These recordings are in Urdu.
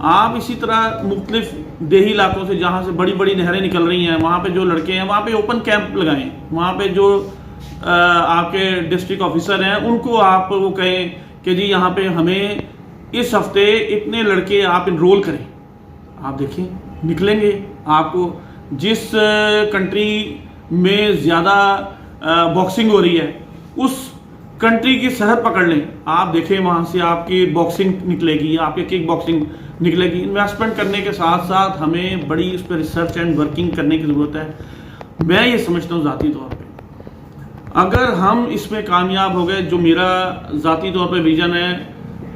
آپ اسی طرح مختلف دیہی علاقوں سے جہاں سے بڑی بڑی نہریں نکل رہی ہیں وہاں پہ جو لڑکے ہیں وہاں پہ اوپن کیمپ لگائیں. وہاں پہ جو آپ کے ڈسٹرکٹ آفیسر ہیں ان کو آپ وہ کہیں کہ جی یہاں پہ ہمیں اس ہفتے اتنے لڑکے آپ انرول کریں. آپ دیکھیں نکلیں گے. آپ کو جس کنٹری میں زیادہ باکسنگ ہو رہی ہے اس کنٹری کی سرحد پکڑ لیں. آپ دیکھیں وہاں سے آپ کی باکسنگ نکلے گی, آپ کی کک باکسنگ نکلے گی. انویسٹمنٹ کرنے کے ساتھ ساتھ ہمیں بڑی اس پہ ریسرچ اینڈ ورکنگ کرنے کی ضرورت ہے. میں یہ سمجھتا ہوں ذاتی طور پہ اگر ہم اس میں کامیاب ہو گئے, جو میرا ذاتی طور پہ ویژن ہے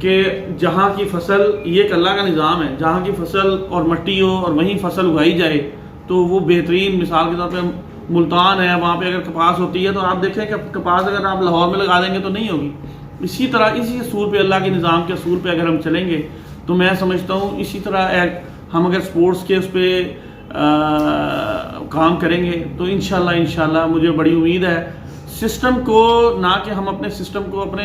کہ جہاں کی فصل, یہ ایک اللہ کا نظام ہے, جہاں کی فصل اور مٹی ہو اور وہیں فصل اگائی جائے تو وہ بہترین. مثال کے طور پہ ملتان ہے, وہاں پہ اگر کپاس ہوتی ہے تو آپ دیکھیں کہ کپاس اگر آپ لاہور میں لگا دیں گے تو نہیں ہوگی. اسی طرح اسی اصول پہ, اللہ کے نظام کے اصول پہ اگر ہم چلیں گے تو میں سمجھتا ہوں اسی طرح ہم اگر سپورٹس کے اس پہ کام کریں گے تو انشاءاللہ مجھے بڑی امید ہے. سسٹم کو نہ کہ ہم اپنے سسٹم کو اپنے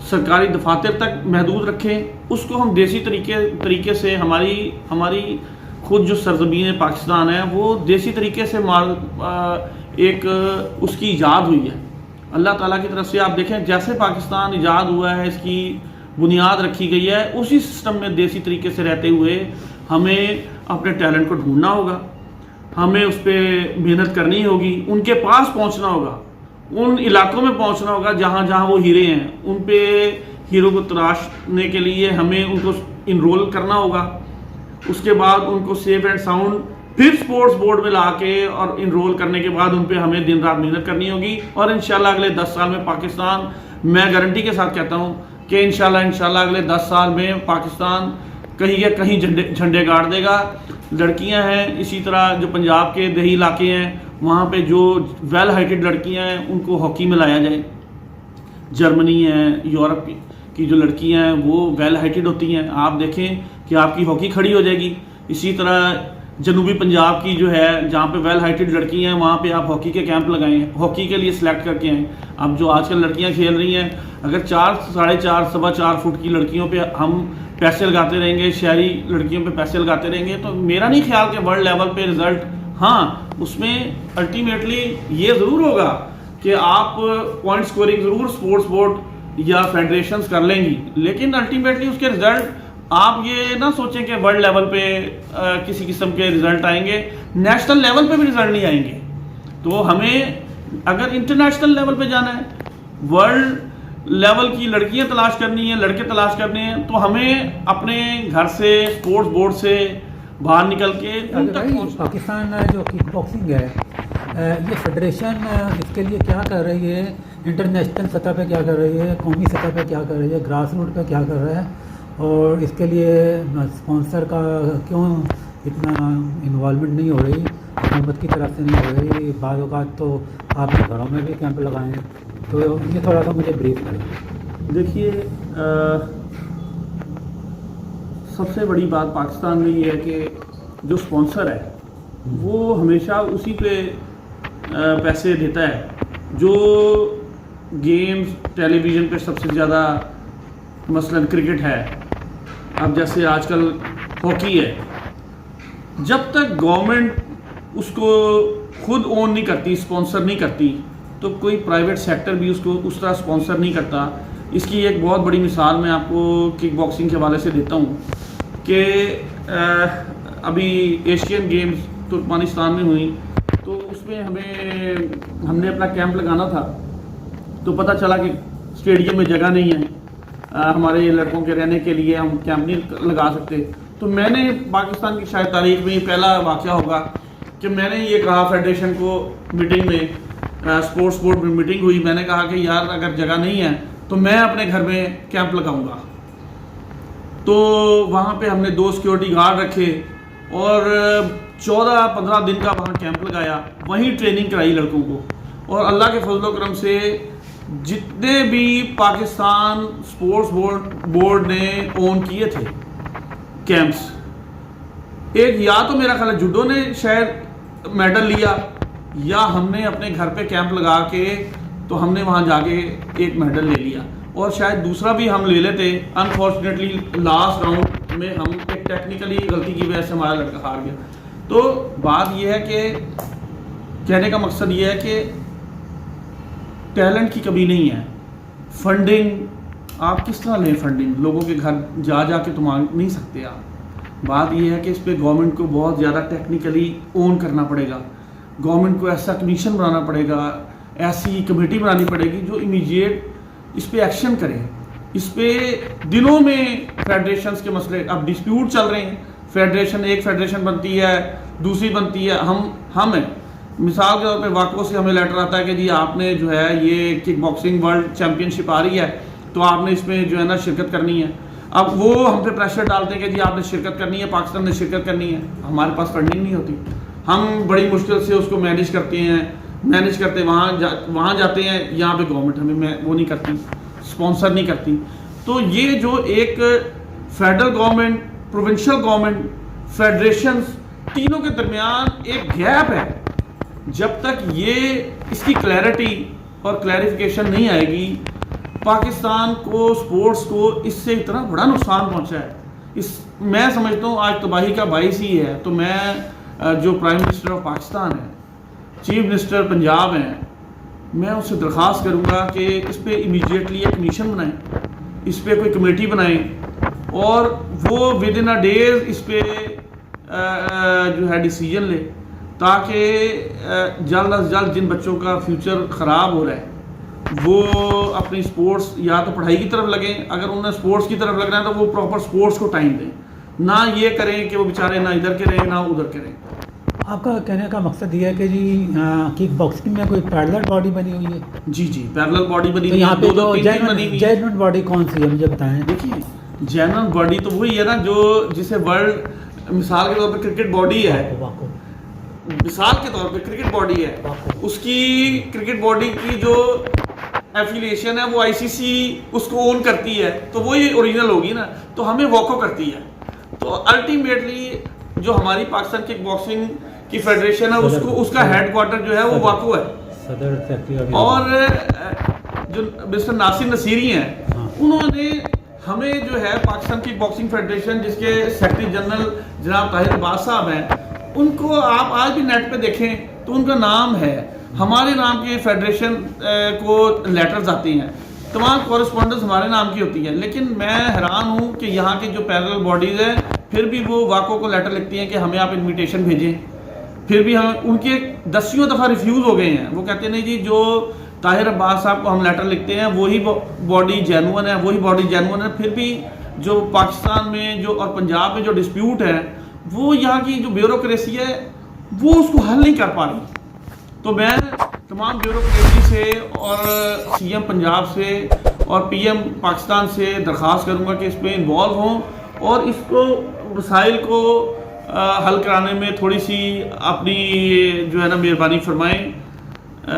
سرکاری دفاتر تک محدود رکھیں, اس کو ہم دیسی طریقے سے ہماری خود جو سرزمین پاکستان ہے وہ دیسی طریقے سے ایک اس کی ایجاد ہوئی ہے اللہ تعالیٰ کی طرف سے. آپ دیکھیں جیسے پاکستان ایجاد ہوا ہے, اس کی بنیاد رکھی گئی ہے, اسی سسٹم میں دیسی طریقے سے رہتے ہوئے ہمیں اپنے ٹیلنٹ کو ڈھونڈنا ہوگا, ہمیں اس پہ محنت کرنی ہوگی, ان کے پاس پہنچنا ہوگا, ان علاقوں میں پہنچنا ہوگا جہاں جہاں وہ ہیرے ہیں. ان پہ ہیرو کو تراشنے کے لیے ہمیں ان کو انرول کرنا ہوگا. اس کے بعد ان کو سیف اینڈ ساؤنڈ پھر سپورٹس بورڈ میں لا کے اور انرول کرنے کے بعد ان پہ ہمیں دن رات محنت کرنی ہوگی. اور انشاءاللہ اگلے 10 سال میں پاکستان, میں گارنٹی کے ساتھ کہتا ہوں کہ انشاءاللہ اگلے 10 سال میں پاکستان کہیں یا کہیں جھنڈے گاڑ دے گا. لڑکیاں ہیں اسی طرح جو پنجاب کے دیہی علاقے ہیں وہاں پہ جو ویل ہائٹڈ لڑکیاں ہیں ان کو ہاکی میں لایا جائے. جرمنی ہے, یورپ کی جو لڑکیاں ہیں وہ ویل ہائٹڈ ہوتی ہیں, آپ دیکھیں کہ آپ کی ہاکی کھڑی ہو جائے گی. اسی طرح جنوبی پنجاب کی جو ہے جہاں پہ ویل ہائٹڈ لڑکیاں ہیں وہاں پہ آپ ہاکی کے کیمپ لگائیں, ہاکی کے لیے سلیکٹ کر کے آئیں. اب جو آج کل لڑکیاں کھیل رہی ہیں اگر 4, 4.5, 4.25 فٹ کی لڑکیوں پہ ہم پیسے لگاتے رہیں گے, شہری لڑکیوں پہ پیسے لگاتے رہیں گے, تو میرا نہیں خیال کہ ورلڈ لیول پہ رزلٹ, ہاں اس میں الٹیمیٹلی یہ ضرور ہوگا کہ آپ پوائنٹ سکورنگ ضرور سپورٹس بورڈ یا فیڈریشنز کر لیں گی, لیکن الٹیمیٹلی اس کے رزلٹ آپ یہ نہ سوچیں کہ ورلڈ لیول پہ کسی قسم کے رزلٹ آئیں گے, نیشنل لیول پہ بھی رزلٹ نہیں آئیں گے. تو ہمیں اگر انٹرنیشنل لیول پہ جانا ہے, ورلڈ لیول کی لڑکیاں تلاش کرنی ہیں, لڑکے تلاش کرنے ہیں, تو ہمیں اپنے گھر سے سپورٹس بورڈ سے باہر نکل کے ان تک پاکستان جو کک باکسنگ ہے یہ فیڈریشن اس کے لیے کیا کر رہی ہے, انٹرنیشنل سطح پہ کیا کر رہی ہے, قومی سطح پہ کیا کر رہی ہے, گراس روٹ پہ کیا کر رہا ہے, اور اس کے لیے اسپانسر کا کیوں اتنا انوالومنٹ نہیں ہو رہی, حکومت کی طرف سے نہیں ہو رہی. بعض اوقات تو آپ کے گھروں میں بھی کیمپ لگائیں, تو یہ تھوڑا سا مجھے بریف کریں. دیکھیے سب سے بڑی بات پاکستان میں یہ ہے کہ جو اسپانسر ہے وہ ہمیشہ اسی پہ پیسے دیتا ہے جو گیمز ٹیلی ویژن پہ سب سے زیادہ, مثلا کرکٹ ہے, اب جیسے آج کل ہاکی ہے, جب تک گورنمنٹ اس کو خود اون نہیں کرتی, اسپانسر نہیں کرتی, تو کوئی پرائیویٹ سیکٹر بھی اس کو اس طرح اسپانسر نہیں کرتا. اس کی ایک بہت بڑی مثال میں آپ کو کک باکسنگ کے حوالے سے دیتا ہوں کہ ابھی ایشین گیمز ترکمانستان میں ہوئی, تو اس میں ہم نے اپنا کیمپ لگانا تھا, تو پتہ چلا کہ اسٹیڈیم میں جگہ نہیں ہے, ہمارے لڑکوں کے رہنے کے لیے ہم کیمپ نہیں لگا سکتے. تو میں نے پاکستان کی شاید تاریخ میں یہ پہلا واقعہ ہوگا کہ میں نے یہ کہا فیڈریشن کو, میٹنگ میں اسپورٹس بورڈ میں میٹنگ ہوئی, میں نے کہا کہ یار اگر جگہ نہیں ہے تو میں اپنے گھر میں کیمپ لگاؤں گا. تو وہاں پہ ہم نے 2 سیکیورٹی گارڈ رکھے اور 14-15 دن کا وہاں کیمپ لگایا, وہیں ٹریننگ کرائی لڑکوں کو, اور اللہ کے فضل و کرم سے جتنے بھی پاکستان سپورٹس بورڈ نے اون کیے تھے کیمپس, ایک یا تو میرا خیال ہے جوڈو نے شاید میڈل لیا, یا ہم نے اپنے گھر پہ کیمپ لگا کے تو ہم نے وہاں جا کے ایک میڈل لے لیا, اور شاید دوسرا بھی ہم لے لیتے. انفارچونیٹلی لاسٹ راؤنڈ میں ہم ایک ٹیکنیکلی غلطی کی وجہ سے ہمارا لڑکا ہار گیا. تو بات یہ ہے کہ کہنے کا مقصد یہ ہے کہ ٹیلنٹ کی کمی نہیں ہے. فنڈنگ آپ کس طرح لیں؟ فنڈنگ لوگوں کے گھر جا جا کے تو مانگ نہیں سکتے آپ. بات یہ ہے کہ اس پہ گورنمنٹ کو بہت زیادہ ٹیکنیکلی اون کرنا پڑے گا. گورنمنٹ کو ایسا کمیشن بنانا پڑے گا, ایسی کمیٹی بنانی پڑے گی جو امیجیٹ اس پہ ایکشن کرے. اس پہ دنوں میں فیڈریشنز کے مسئلے اب ڈسپیوٹ چل رہے ہیں. فیڈریشن ایک فیڈریشن بنتی ہے, دوسری بنتی ہے. ہم ہیں مثال کے طور پہ واقعوں سے ہمیں لیٹر آتا ہے کہ جی آپ نے جو ہے یہ کک باکسنگ ورلڈ چیمپئن شپ آ رہی ہے تو آپ نے اس میں جو ہے نا شرکت کرنی ہے. اب وہ ہم پہ پریشر ڈالتے ہیں کہ جی آپ نے شرکت کرنی ہے, پاکستان نے شرکت کرنی ہے. ہمارے پاس فنڈنگ نہیں ہوتی. ہم بڑی مشکل سے اس کو مینیج کرتے ہیں, مینیج کرتے وہاں جاتے ہیں. یہاں پہ گورنمنٹ ہمیں وہ نہیں کرتی, اسپانسر نہیں کرتی. تو یہ جو ایک federal government, provincial government, federations تینوں کے درمیان ایک گیپ ہے. جب تک یہ اس کی کلیئرٹی اور کلیریفیکیشن نہیں آئے گی, پاکستان کو سپورٹس کو اس سے اتنا بڑا نقصان پہنچا ہے. میں سمجھتا ہوں آج تباہی کا باعث ہی ہے. تو میں جو پرائم منسٹر آف پاکستان ہے, چیف منسٹر پنجاب ہیں, میں اس سے درخواست کروں گا کہ اس پہ امیجیٹلی ایک کمیشن بنائیں, اس پہ کوئی کمیٹی بنائیں اور وہ ود ان اے ڈیز اس پہ جو ہے ڈیسیجن لے, تاکہ جلد از جلد جن بچوں کا فیوچر خراب ہو رہا ہے وہ اپنی سپورٹس یا تو پڑھائی کی طرف لگیں. اگر انہیں سپورٹس کی طرف لگنا ہے تو وہ پراپر سپورٹس کو ٹائم دیں, نہ یہ کریں کہ وہ بیچارے نہ ادھر کے رہیں نہ ادھر کے رہیں. آپ کا کہنے کا مقصد یہ ہے کہ جی کک باکسنگ میں کوئی پیرلل باڈی بنی ہوئی ہے؟ جی پیرلل باڈی بنی ہوئی ہے. یہاں پہ جو بنی ہوئی ججمنٹ باڈی کون سی ہے مجھے بتائیں. دیکھیے جنرل باڈی تو وہی ہے نا جو جسے ورلڈ مثال کے طور پہ کرکٹ باڈی ہے, مثال کے طور پہ کرکٹ باڈی ہے, اس کی کرکٹ باڈی کی جو ایفیلیشن ہے وہ آئی سی سی اس کو اون کرتی ہے, تو وہی اوریجنل ہوگی نا. تو ہمیں واکو کرتی ہے. تو الٹیمیٹلی جو ہماری پاکستان کک باکسنگ کی فیڈریشن ہے اس کا ہیڈ کوارٹر جو ہے وہ واکو ہے. صدر سیکرٹری اور جو مسٹر ناصر نصیری ہیں انہوں نے ہمیں جو ہے پاکستان کک باکسنگ فیڈریشن جس کے سیکرٹری جنرل جناب طاہر عباس صاحب ہیں, ان کو آپ آج بھی نیٹ پہ دیکھیں تو ان کا نام ہے. ہمارے نام کے فیڈریشن کو لیٹرز آتی ہیں, تمام کورسپونڈنس ہمارے نام کی ہوتی ہے. لیکن میں حیران ہوں کہ یہاں کی جو پیرلل باڈیز ہیں پھر بھی وہ واقعوں کو لیٹر لکھتی ہیں کہ ہمیں آپ انویٹیشن بھیجیں, پھر بھی ہم ان کے 10 دفعہ ریفیوز ہو گئے ہیں. وہ کہتے ہیں نہیں جی جو طاہر عباس صاحب کو ہم لیٹر لکھتے ہیں وہی باڈی جینوئن ہے, وہی باڈی جینوئن ہے. پھر بھی جو پاکستان میں جو اور پنجاب میں جو ڈسپیوٹ ہے وہ یہاں کی جو بیوروکریسی ہے وہ اس کو حل نہیں کر پا رہی. تو میں تمام بیوروکریسی سے اور سی ایم پنجاب سے اور پی ایم پاکستان سے درخواست کروں گا کہ اس پہ انوالو ہوں اور اس کو مسائل کو حل کرانے میں تھوڑی سی اپنی جو ہے نا مہربانی فرمائیں.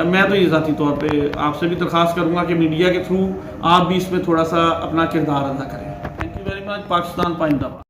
میں تو یہ ذاتی طور پہ آپ سے بھی درخواست کروں گا کہ میڈیا کے تھرو آپ بھی اس میں تھوڑا سا اپنا کردار ادا کریں. Thank you very much. Pakistan پائندہ باد.